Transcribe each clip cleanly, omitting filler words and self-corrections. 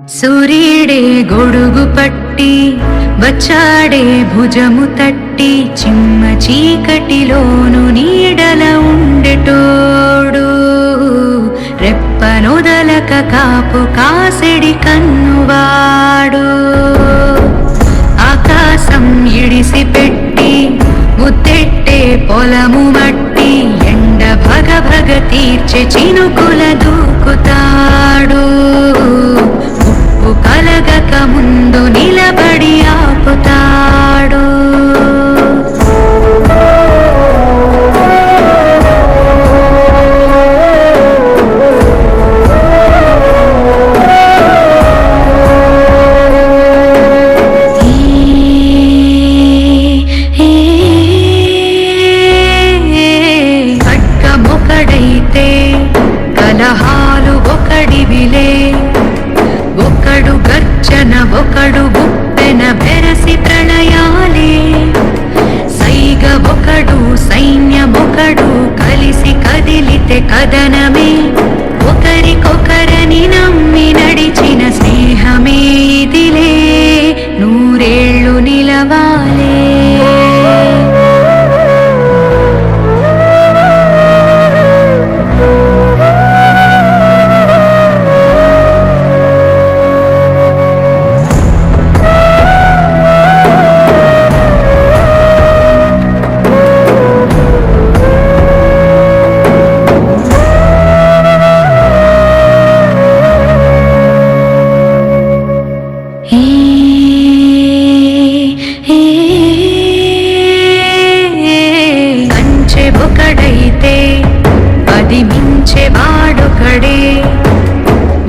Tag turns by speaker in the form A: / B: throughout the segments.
A: సూర్యుడే గొడుగు పట్టి వచ్చాడే భుజము తట్టి చిమ్మ చీకటిలోను నీడల ఉండెటోడు రెప్పనొదలక కాపు కాసెడి కన్నువాడు ఆకాశం ఇడిసి పెట్టి ముద్దెట్టే పొలము మట్టి ఎండ భగ భగ తీర్చే చినుకుల దూకుతాడు ఉప్పు కలగక ముందు నిలబడి ఆపుతాడు కలహాలు ఒకడివిలే ఒకడు గర్జన ఒకడు బుప్పెన బెరసి ప్రళయాలే సైగ ఒకడు సైన్యమొకడు కలిసి కదిలితే కదనమే ఒకరికొకరని నమ్మి నడిచిన స్నేహమే ఇదిలే నూరేళ్ళు నిలవాలే ఒకడైతే పది మించే వాడొకడే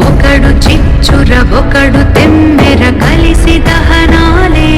A: ఒకడు చిచ్చుర ఒకడు తెమ్మెర కలిసి దహనాలే